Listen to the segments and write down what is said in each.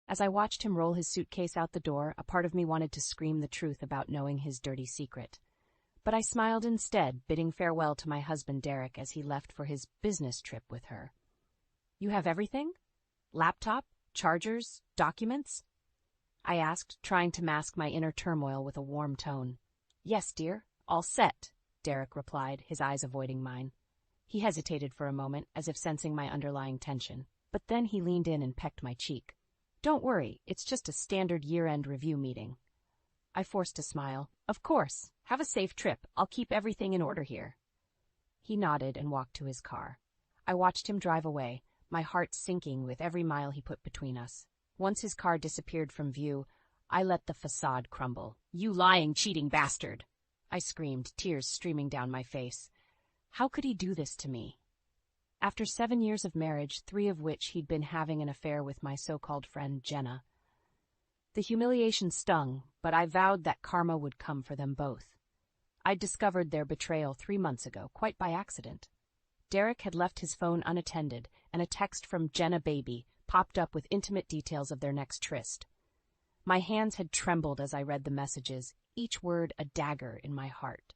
As I watched him roll his suitcase out the door, a part of me wanted to scream the truth about knowing his dirty secret. But I smiled instead, bidding farewell to my husband Derek as he left for his business trip with her. "You have everything? Laptop, chargers, documents?" I asked, trying to mask my inner turmoil with a warm tone. "Yes, dear, all set," Derek replied, his eyes avoiding mine. He hesitated for a moment, as if sensing my underlying tension, but then he leaned in and pecked my cheek. "Don't worry, it's just a standard year-end review meeting." I forced a smile. "Of course. Have a safe trip. I'll keep everything in order here." He nodded and walked to his car. I watched him drive away, my heart sinking with every mile he put between us. Once his car disappeared from view, I let the facade crumble. "You lying, cheating bastard!" I screamed, tears streaming down my face. How could he do this to me? After 7 years of marriage, 3 of which he'd been having an affair with my so-called friend Jenna. The humiliation stung, but I vowed that karma would come for them both. I'd discovered their betrayal 3 months ago, quite by accident. Derek had left his phone unattended, and a text from Jenna Baby popped up with intimate details of their next tryst. My hands had trembled as I read the messages, each word a dagger in my heart.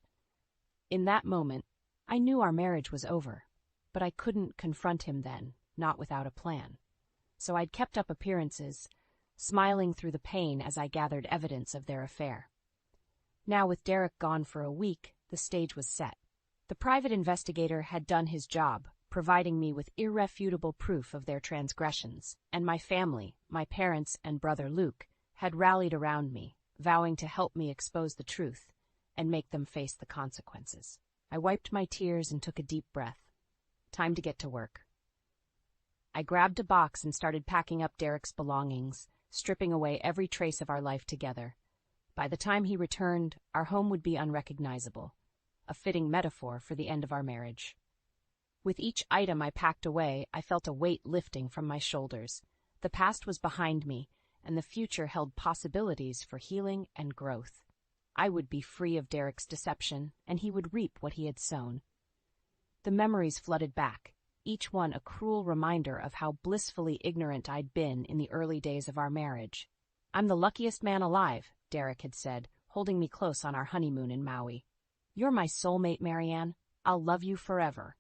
In that moment, I knew our marriage was over, but I couldn't confront him then, not without a plan. So I'd kept up appearances, smiling through the pain as I gathered evidence of their affair. Now, with Derek gone for a week, the stage was set. The private investigator had done his job, providing me with irrefutable proof of their transgressions, and my family, my parents and brother Luke, had rallied around me, vowing to help me expose the truth and make them face the consequences. I wiped my tears and took a deep breath. Time to get to work. I grabbed a box and started packing up Derek's belongings, stripping away every trace of our life together. By the time he returned, our home would be unrecognizable, a fitting metaphor for the end of our marriage. With each item I packed away, I felt a weight lifting from my shoulders. The past was behind me, and the future held possibilities for healing and growth. I would be free of Derek's deception, and he would reap what he had sown. The memories flooded back, each one a cruel reminder of how blissfully ignorant I'd been in the early days of our marriage. "I'm the luckiest man alive," Derek had said, holding me close on our honeymoon in Maui. "You're my soulmate, Marianne. I'll love you forever."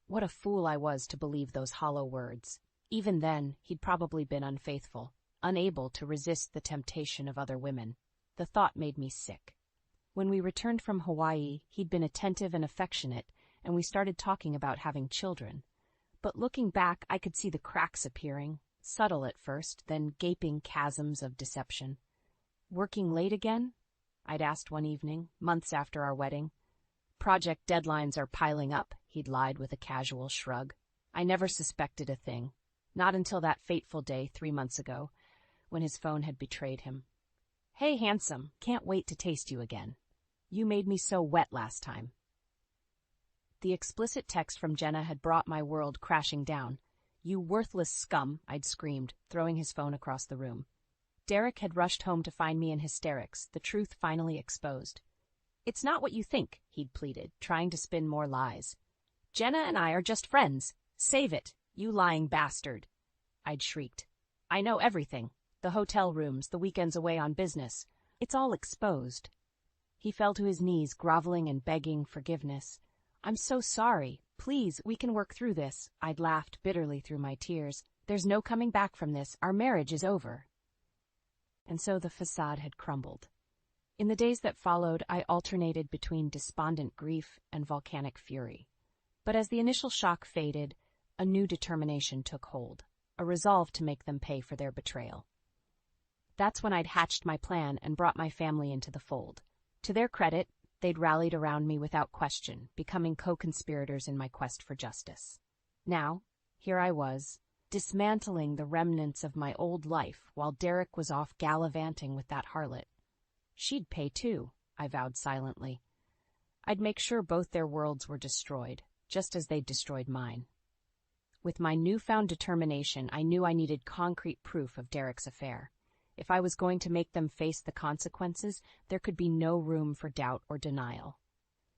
What a fool I was to believe those hollow words. Even then, he'd probably been unfaithful, unable to resist the temptation of other women. The thought made me sick. When we returned from Hawaii, he'd been attentive and affectionate, and we started talking about having children. But looking back, I could see the cracks appearing, subtle at first, then gaping chasms of deception. "Working late again?" I'd asked one evening, months after our wedding. "Project deadlines are piling up," he'd lied with a casual shrug. I never suspected a thing, not until that fateful day 3 months ago, when his phone had betrayed him. "Hey, handsome, can't wait to taste you again. You made me so wet last time." The explicit text from Jenna had brought my world crashing down. "You worthless scum," I'd screamed, throwing his phone across the room. Derek had rushed home to find me in hysterics, the truth finally exposed. "It's not what you think," he'd pleaded, trying to spin more lies. "Jenna and I are just friends. Save it, you lying bastard." I'd shrieked. "I know everything. The hotel rooms, the weekends away on business. It's all exposed." He fell to his knees, groveling and begging forgiveness. "I'm so sorry. Please, we can work through this." I'd laughed bitterly through my tears. "There's no coming back from this. Our marriage is over." And so the facade had crumbled. In the days that followed, I alternated between despondent grief and volcanic fury. But as the initial shock faded, a new determination took hold, a resolve to make them pay for their betrayal. That's when I'd hatched my plan and brought my family into the fold. To their credit, they'd rallied around me without question, becoming co-conspirators in my quest for justice. Now, here I was, dismantling the remnants of my old life while Derek was off gallivanting with that harlot. She'd pay too, I vowed silently. I'd make sure both their worlds were destroyed, just as they'd destroyed mine. With my newfound determination, I knew I needed concrete proof of Derek's affair. If I was going to make them face the consequences, there could be no room for doubt or denial.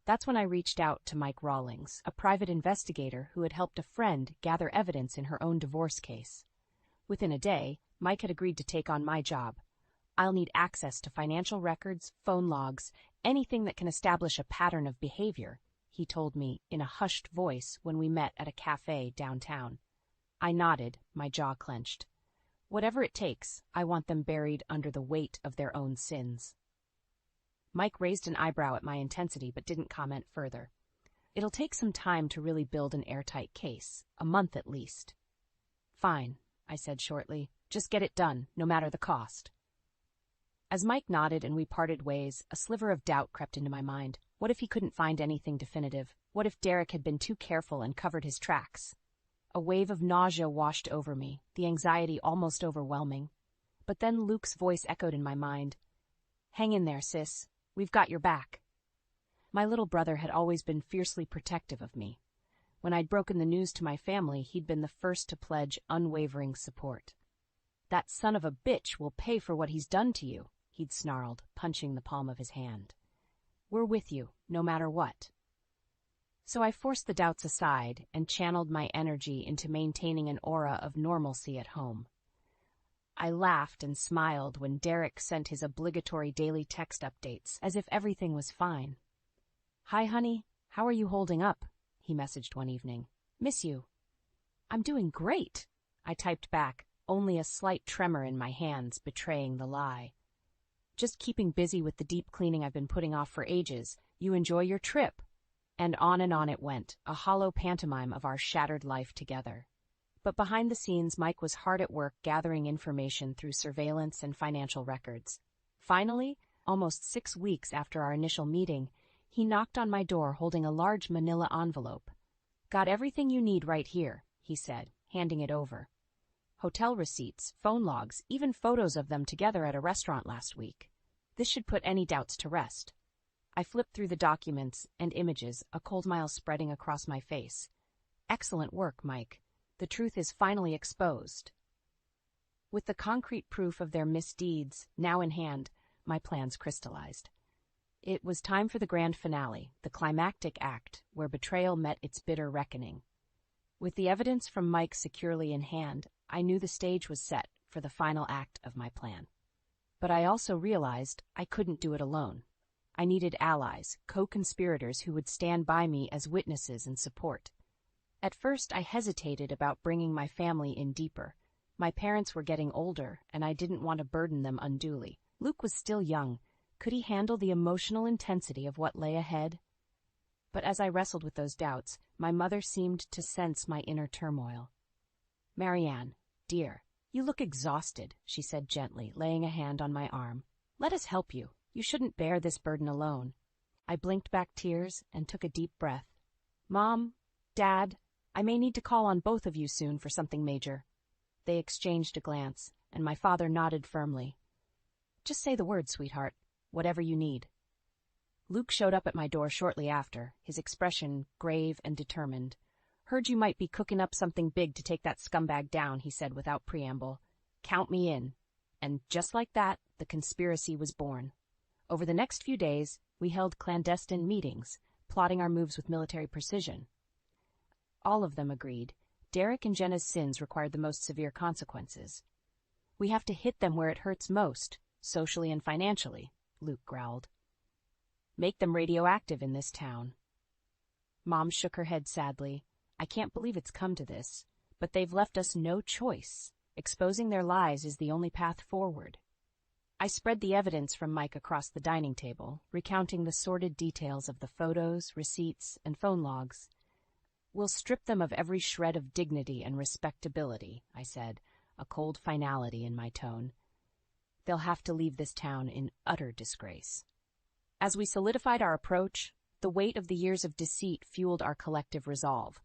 That's when I reached out to Mike Rawlings, a private investigator who had helped a friend gather evidence in her own divorce case. Within a day, Mike had agreed to take on my job. I'll need access to financial records, phone logs, anything that can establish a pattern of behavior, he told me in a hushed voice when we met at a cafe downtown. I nodded, my jaw clenched. Whatever it takes, I want them buried under the weight of their own sins. Mike raised an eyebrow at my intensity but didn't comment further. It'll take some time to really build an airtight case, a month at least. Fine, I said shortly. Just get it done, no matter the cost. As Mike nodded and we parted ways, a sliver of doubt crept into my mind. What if he couldn't find anything definitive? What if Derek had been too careful and covered his tracks? A wave of nausea washed over me, the anxiety almost overwhelming. But then Luke's voice echoed in my mind. Hang in there, sis. We've got your back. My little brother had always been fiercely protective of me. When I'd broken the news to my family, he'd been the first to pledge unwavering support. That son of a bitch will pay for what he's done to you, he'd snarled, punching the palm of his hand. We're with you, no matter what. So I forced the doubts aside and channeled my energy into maintaining an aura of normalcy at home. I laughed and smiled when Derek sent his obligatory daily text updates, as if everything was fine. Hi, honey. How are you holding up? He messaged one evening. Miss you. I'm doing great, I typed back, only a slight tremor in my hands betraying the lie. Just keeping busy with the deep cleaning I've been putting off for ages. You enjoy your trip. And on it went, a hollow pantomime of our shattered life together. But behind the scenes, Mike was hard at work gathering information through surveillance and financial records. Finally, almost 6 weeks after our initial meeting, he knocked on my door holding a large manila envelope. Got everything you need right here, he said, handing it over. Hotel receipts, phone logs, even photos of them together at a restaurant last week. This should put any doubts to rest. I flipped through the documents and images, a cold smile spreading across my face. Excellent work, Mike. The truth is finally exposed. With the concrete proof of their misdeeds now in hand, my plans crystallized. It was time for the grand finale, the climactic act where betrayal met its bitter reckoning. With the evidence from Mike securely in hand, I knew the stage was set for the final act of my plan. But I also realized I couldn't do it alone. I needed allies, co-conspirators who would stand by me as witnesses and support. At first, I hesitated about bringing my family in deeper. My parents were getting older, and I didn't want to burden them unduly. Luke was still young. Could he handle the emotional intensity of what lay ahead? But as I wrestled with those doubts, my mother seemed to sense my inner turmoil. Marianne, dear, you look exhausted, she said gently, laying a hand on my arm. Let us help you. You shouldn't bear this burden alone. I blinked back tears and took a deep breath. Mom, Dad, I may need to call on both of you soon for something major. They exchanged a glance, and my father nodded firmly. Just say the word, sweetheart. Whatever you need. Luke showed up at my door shortly after, his expression grave and determined. Heard you might be cooking up something big to take that scumbag down, he said without preamble. Count me in. And just like that, the conspiracy was born. Over the next few days, we held clandestine meetings, plotting our moves with military precision. All of them agreed. Derek and Jenna's sins required the most severe consequences. We have to hit them where it hurts most, socially and financially, Luke growled. Make them radioactive in this town. Mom shook her head sadly. I can't believe it's come to this, but they've left us no choice. Exposing their lies is the only path forward. I spread the evidence from Mike across the dining table, recounting the sordid details of the photos, receipts, and phone logs. We'll strip them of every shred of dignity and respectability, I said, a cold finality in my tone. They'll have to leave this town in utter disgrace. As we solidified our approach, the weight of the years of deceit fueled our collective resolve.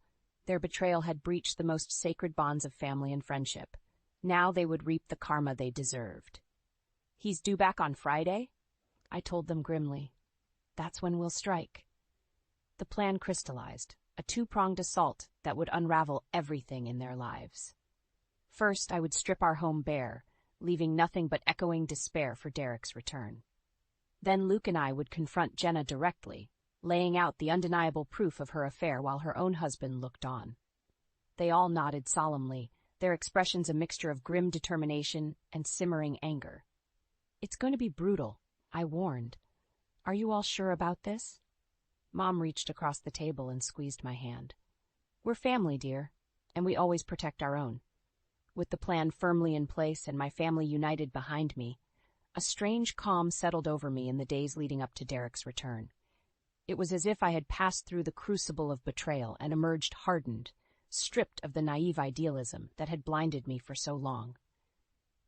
Their betrayal had breached the most sacred bonds of family and friendship. Now they would reap the karma they deserved. He's due back on Friday? I told them grimly. That's when we'll strike. The plan crystallized, a two-pronged assault that would unravel everything in their lives. First, I would strip our home bare, leaving nothing but echoing despair for Derek's return. Then Luke and I would confront Jenna directly, laying out the undeniable proof of her affair while her own husband looked on. They all nodded solemnly, their expressions a mixture of grim determination and simmering anger. "It's going to be brutal," I warned. "Are you all sure about this?" Mom reached across the table and squeezed my hand. "We're family, dear, and we always protect our own." With the plan firmly in place and my family united behind me, a strange calm settled over me in the days leading up to Derek's return. It was as if I had passed through the crucible of betrayal and emerged hardened, stripped of the naive idealism that had blinded me for so long.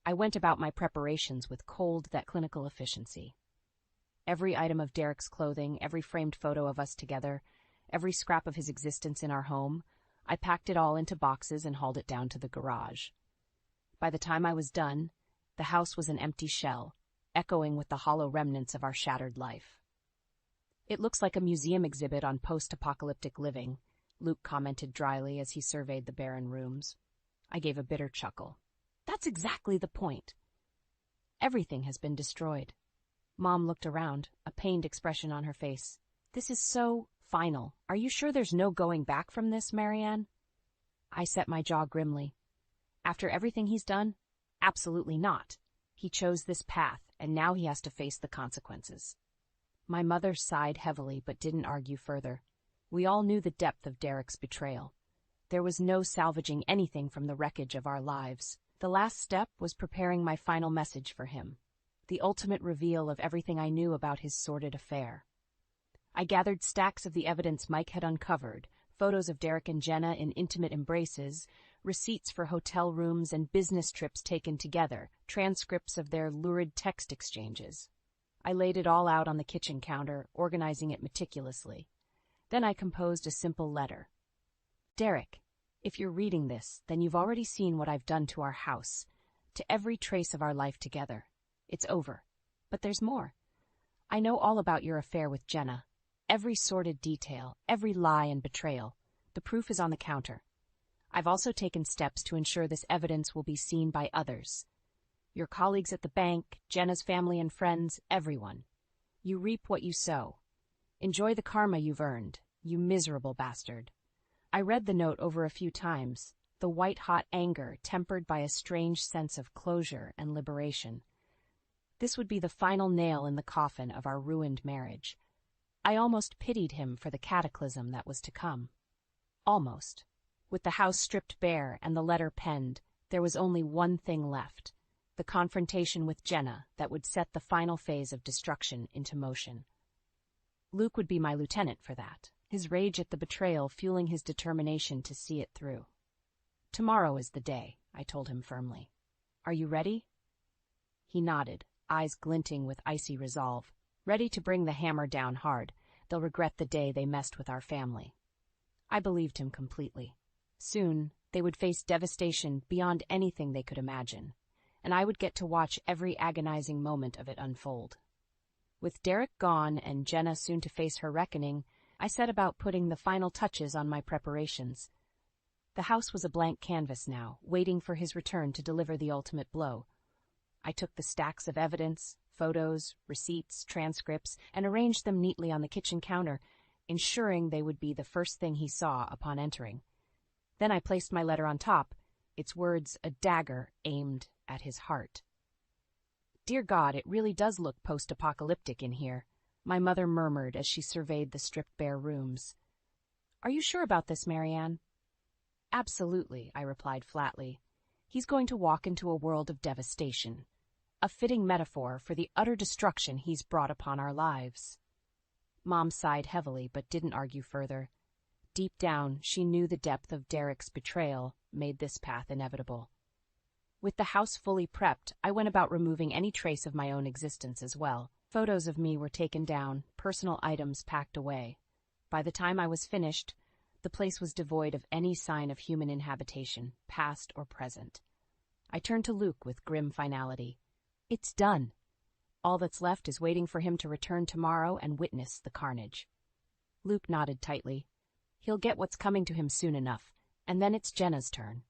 I went about my preparations with cold that clinical efficiency. Every item of Derek's clothing, every framed photo of us together, every scrap of his existence in our home, I packed it all into boxes and hauled it down to the garage. By the time I was done, the house was an empty shell, echoing with the hollow remnants of our shattered life. "It looks like a museum exhibit on post-apocalyptic living," Luke commented dryly as he surveyed the barren rooms. I gave a bitter chuckle. "That's exactly the point. Everything has been destroyed." Mom looked around, a pained expression on her face. "This is so final. Are you sure there's no going back from this, Marianne?" I set my jaw grimly. "After everything he's done? Absolutely not. He chose this path, and now he has to face the consequences." My mother sighed heavily but didn't argue further. We all knew the depth of Derek's betrayal. There was no salvaging anything from the wreckage of our lives. The last step was preparing my final message for him, the ultimate reveal of everything I knew about his sordid affair. I gathered stacks of the evidence Mike had uncovered, photos of Derek and Jenna in intimate embraces, receipts for hotel rooms and business trips taken together, transcripts of their lurid text exchanges. I laid it all out on the kitchen counter, organizing it meticulously. Then I composed a simple letter. "Derek, if you're reading this, then you've already seen what I've done to our house, to every trace of our life together. It's over. But there's more. I know all about your affair with Jenna. Every sordid detail, every lie and betrayal. The proof is on the counter. I've also taken steps to ensure this evidence will be seen by others. Your colleagues at the bank, Jenna's family and friends, everyone. You reap what you sow. Enjoy the karma you've earned, you miserable bastard." I read the note over a few times, the white-hot anger tempered by a strange sense of closure and liberation. This would be the final nail in the coffin of our ruined marriage. I almost pitied him for the cataclysm that was to come. Almost. With the house stripped bare and the letter penned, there was only one thing left, the confrontation with Jenna that would set the final phase of destruction into motion. Luke would be my lieutenant for that, his rage at the betrayal fueling his determination to see it through. "Tomorrow is the day," I told him firmly. "Are you ready?" He nodded, eyes glinting with icy resolve, ready to bring the hammer down hard. They'll regret the day they messed with our family. I believed him completely. Soon, they would face devastation beyond anything they could imagine, and I would get to watch every agonizing moment of it unfold. With Derek gone and Jenna soon to face her reckoning, I set about putting the final touches on my preparations. The house was a blank canvas now, waiting for his return to deliver the ultimate blow. I took the stacks of evidence, photos, receipts, transcripts, and arranged them neatly on the kitchen counter, ensuring they would be the first thing he saw upon entering. Then I placed my letter on top, its words a dagger aimed at his heart. "Dear God, it really does look post-apocalyptic in here," my mother murmured as she surveyed the stripped bare rooms. "Are you sure about this, Marianne?" "Absolutely," I replied flatly. "He's going to walk into a world of devastation, a fitting metaphor for the utter destruction he's brought upon our lives." Mom sighed heavily but didn't argue further. Deep down, she knew the depth of Derek's betrayal made this path inevitable. With the house fully prepped, I went about removing any trace of my own existence as well. Photos of me were taken down, personal items packed away. By the time I was finished, the place was devoid of any sign of human inhabitation, past or present. I turned to Luke with grim finality. "It's done. All that's left is waiting for him to return tomorrow and witness the carnage." Luke nodded tightly. "He'll get what's coming to him soon enough, and then it's Jenna's turn."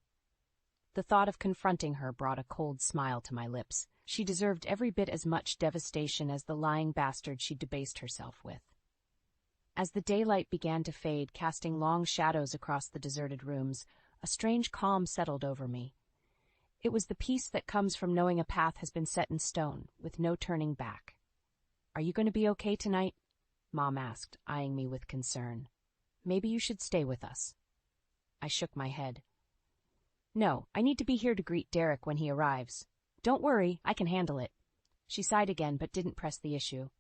The thought of confronting her brought a cold smile to my lips. She deserved every bit as much devastation as the lying bastard she'd debased herself with. As the daylight began to fade, casting long shadows across the deserted rooms, A strange calm settled over me. It was the peace that comes from knowing a path has been set in stone, with no turning back. "Are you going to be okay tonight?" Mom asked, eyeing me with concern. "Maybe you should stay with us." I shook my head. "No, I need to be here to greet Derek when he arrives. Don't worry, I can handle it." She sighed again but didn't press the issue.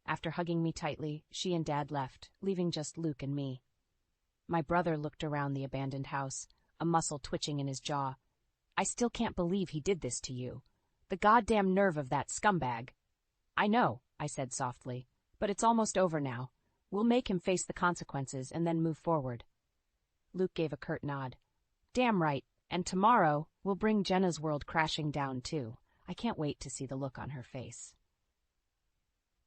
After hugging me tightly, she and Dad left, leaving just Luke and me. My brother looked around the abandoned house, a muscle twitching in his jaw. "I still can't believe he did this to you. The goddamn nerve of that scumbag." "I know," I said softly, "but it's almost over now. We'll make him face the consequences and then move forward." Luke gave a curt nod. "Damn right, and tomorrow we'll bring Jenna's world crashing down too. I can't wait to see the look on her face."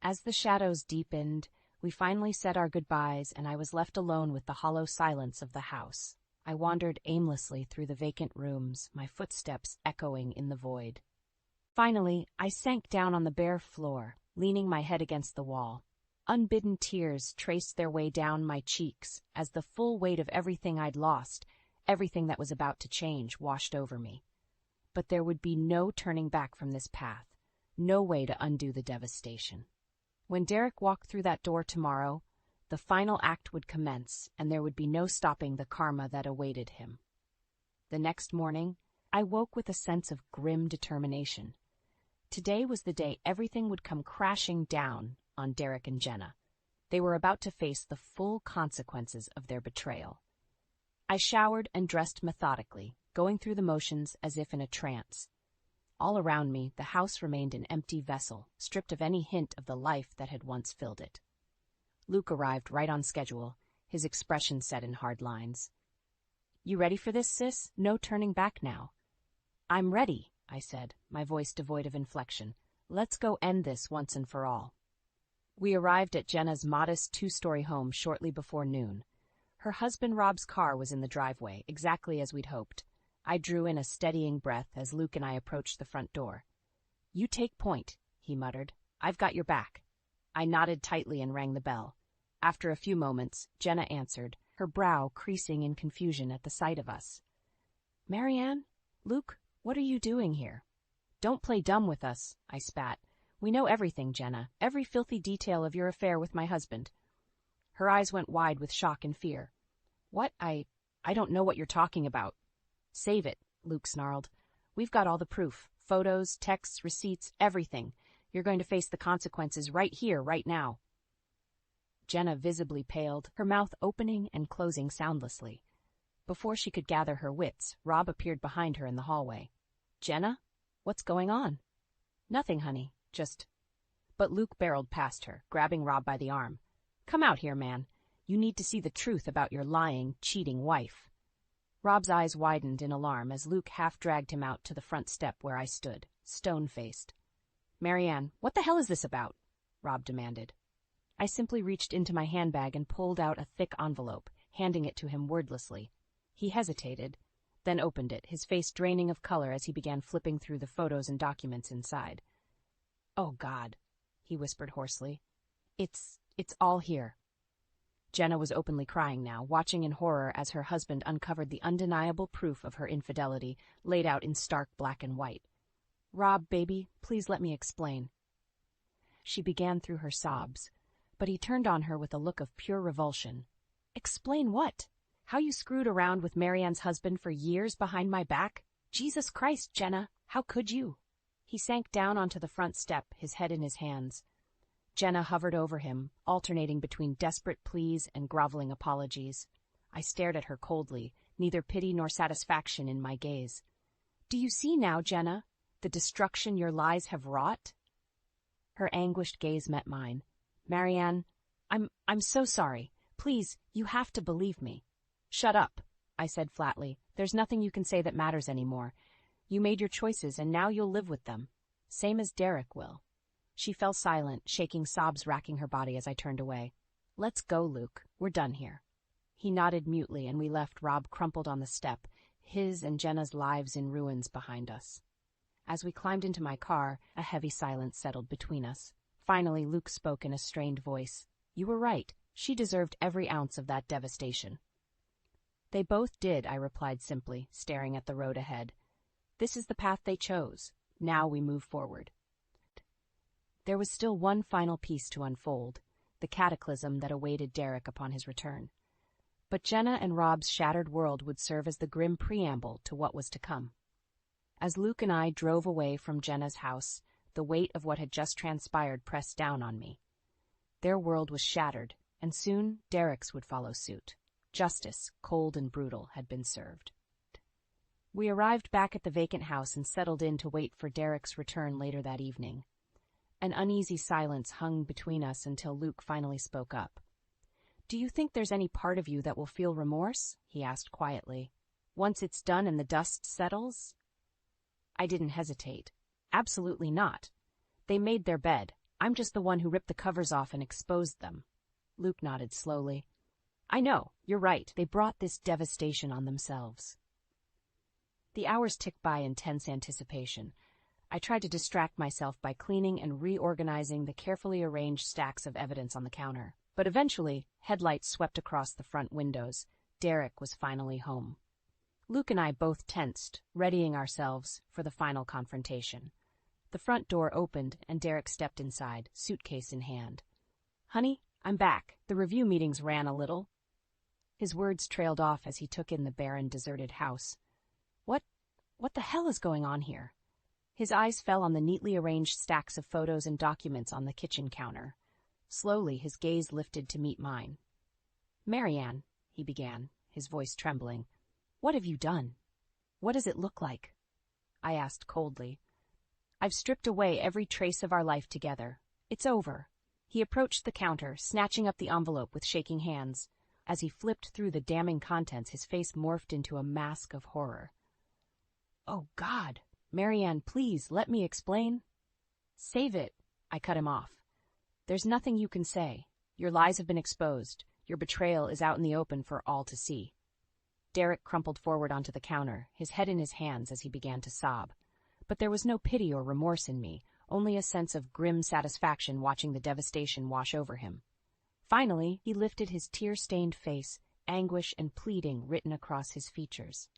As the shadows deepened, we finally said our goodbyes and I was left alone with the hollow silence of the house. I wandered aimlessly through the vacant rooms, my footsteps echoing in the void. Finally, I sank down on the bare floor, leaning my head against the wall. Unbidden tears traced their way down my cheeks as the full weight of everything I'd lost, everything that was about to change, washed over me. But there would be no turning back from this path, no way to undo the devastation. When Derek walked through that door tomorrow, the final act would commence, and there would be no stopping the karma that awaited him. The next morning, I woke with a sense of grim determination. Today was the day everything would come crashing down on Derek and Jenna. They were about to face the full consequences of their betrayal. I showered and dressed methodically, going through the motions as if in a trance. All around me, the house remained an empty vessel, stripped of any hint of the life that had once filled it. Luke arrived right on schedule, his expression set in hard lines. "You ready for this, sis? No turning back now." "I'm ready," I said, my voice devoid of inflection. "Let's go end this once and for all." We arrived at Jenna's modest two-story home shortly before noon. Her husband Rob's car was in the driveway, exactly as we'd hoped. I drew in a steadying breath as Luke and I approached the front door. "You take point," he muttered. "I've got your back." I nodded tightly and rang the bell. After a few moments, Jenna answered, her brow creasing in confusion at the sight of us. "Marianne? Luke, what are you doing here?" "Don't play dumb with us," I spat. "We know everything, Jenna, every filthy detail of your affair with my husband." Her eyes went wide with shock and fear. "What? I don't know what you're talking about." "Save it," Luke snarled. "We've got all the proof. Photos, texts, receipts, everything. You're going to face the consequences right here, right now." Jenna visibly paled, her mouth opening and closing soundlessly. Before she could gather her wits, Rob appeared behind her in the hallway. "Jenna? What's going on?" "Nothing, honey. Just—" But Luke barreled past her, grabbing Rob by the arm. "Come out here, man. You need to see the truth about your lying, cheating wife." Rob's eyes widened in alarm as Luke half-dragged him out to the front step where I stood, stone-faced. "Marianne, what the hell is this about?" Rob demanded. I simply reached into my handbag and pulled out a thick envelope, handing it to him wordlessly. He hesitated, then opened it, his face draining of color as he began flipping through the photos and documents inside. "Oh, God," he whispered hoarsely. It's all here." Jenna was openly crying now, watching in horror as her husband uncovered the undeniable proof of her infidelity, laid out in stark black and white. "Rob, baby, please let me explain." She began through her sobs, but he turned on her with a look of pure revulsion. "Explain what? How you screwed around with Marianne's husband for years behind my back? Jesus Christ, Jenna, how could you?" He sank down onto the front step, his head in his hands. Jenna hovered over him, alternating between desperate pleas and groveling apologies. I stared at her coldly, neither pity nor satisfaction in my gaze. "Do you see now, Jenna, the destruction your lies have wrought?" Her anguished gaze met mine. "Marianne, I'm so sorry. Please, you have to believe me." "Shut up," I said flatly. "There's nothing you can say that matters anymore. You made your choices, and now you'll live with them. Same as Derek will." She fell silent, shaking sobs racking her body as I turned away. "Let's go, Luke. We're done here." He nodded mutely, and we left Rob crumpled on the step, his and Jenna's lives in ruins behind us. As we climbed into my car, a heavy silence settled between us. Finally, Luke spoke in a strained voice. "You were right. She deserved every ounce of that devastation." They both did, I replied simply, staring at the road ahead. This is the path they chose. Now we move forward. There was still one final piece to unfold, the cataclysm that awaited Derek upon his return. But Jenna and Rob's shattered world would serve as the grim preamble to what was to come. As Luke and I drove away from Jenna's house, the weight of what had just transpired pressed down on me. Their world was shattered, and soon Derek's would follow suit. Justice, cold and brutal, had been served. We arrived back at the vacant house and settled in to wait for Derek's return later that evening. An uneasy silence hung between us until Luke finally spoke up. "Do you think there's any part of you that will feel remorse?" he asked quietly. "Once it's done and the dust settles?" I didn't hesitate. Absolutely not. They made their bed. I'm just the one who ripped the covers off and exposed them. Luke nodded slowly. I know, you're right. They brought this devastation on themselves. The hours ticked by in tense anticipation. I tried to distract myself by cleaning and reorganizing the carefully arranged stacks of evidence on the counter. But eventually, headlights swept across the front windows. Derek was finally home. Luke and I both tensed, readying ourselves for the final confrontation. The front door opened and Derek stepped inside, suitcase in hand. "Honey, I'm back. The review meetings ran a little." His words trailed off as he took in the barren, deserted house. What the hell is going on here? His eyes fell on the neatly arranged stacks of photos and documents on the kitchen counter. Slowly, his gaze lifted to meet mine. "Marianne," he began, his voice trembling, "what have you done? What does it look like?" I asked coldly. "I've stripped away every trace of our life together. It's over." He approached the counter, snatching up the envelope with shaking hands. As he flipped through the damning contents, his face morphed into a mask of horror. "Oh, God! Marianne, please, let me explain." "Save it," I cut him off. "There's nothing you can say. Your lies have been exposed. Your betrayal is out in the open for all to see." Derek crumpled forward onto the counter, his head in his hands as he began to sob. But there was no pity or remorse in me, only a sense of grim satisfaction watching the devastation wash over him. Finally, he lifted his tear-stained face, anguish and pleading written across his features.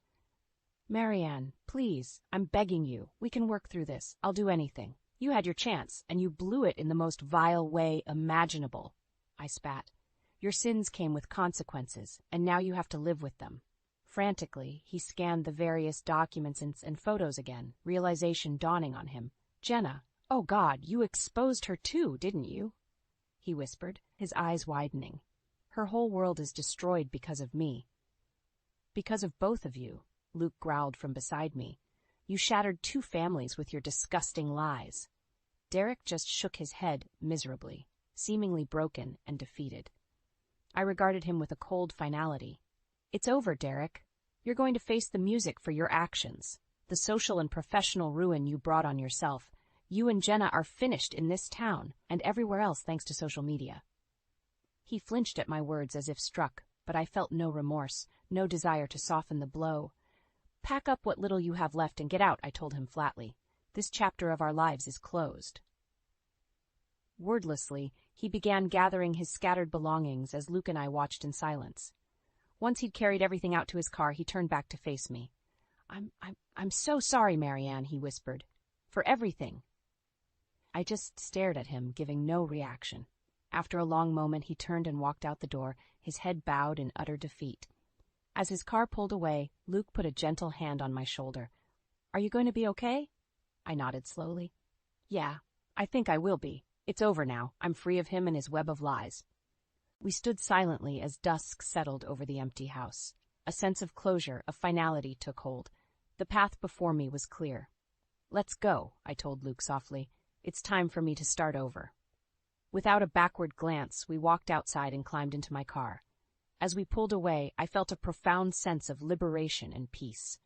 "Marianne, please, I'm begging you. We can work through this. I'll do anything. You had your chance, and you blew it in the most vile way imaginable." I spat. "Your sins came with consequences, and now you have to live with them." Frantically, he scanned the various documents and photos again, realization dawning on him. "Jenna, oh God, you exposed her too, didn't you?" he whispered, his eyes widening. "Her whole world is destroyed because of me." "Because of both of you," Luke growled from beside me. "You shattered 2 families with your disgusting lies." Derek just shook his head miserably, seemingly broken and defeated. I regarded him with a cold finality. "It's over, Derek. You're going to face the music for your actions, the social and professional ruin you brought on yourself. You and Jenna are finished in this town and everywhere else thanks to social media." He flinched at my words as if struck, but I felt no remorse, no desire to soften the blow. "Pack up what little you have left and get out," I told him flatly. "This chapter of our lives is closed." Wordlessly, he began gathering his scattered belongings as Luke and I watched in silence. Once he'd carried everything out to his car, he turned back to face me. I'm so sorry, Marianne," he whispered. "For everything." I just stared at him, giving no reaction. After a long moment, he turned and walked out the door, his head bowed in utter defeat. As his car pulled away, Luke put a gentle hand on my shoulder. "Are you going to be okay?" I nodded slowly. "Yeah, I think I will be. It's over now. I'm free of him and his web of lies." We stood silently as dusk settled over the empty house. A sense of closure, of finality took hold. The path before me was clear. "Let's go," I told Luke softly. "It's time for me to start over." Without a backward glance, we walked outside and climbed into my car. As we pulled away, I felt a profound sense of liberation and peace.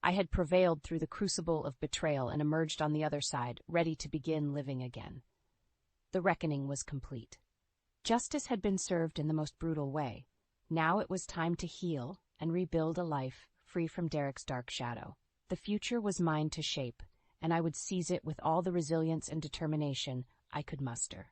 I had prevailed through the crucible of betrayal and emerged on the other side, ready to begin living again. The reckoning was complete. Justice had been served in the most brutal way. Now it was time to heal and rebuild a life free from Derek's dark shadow. The future was mine to shape, and I would seize it with all the resilience and determination I could muster.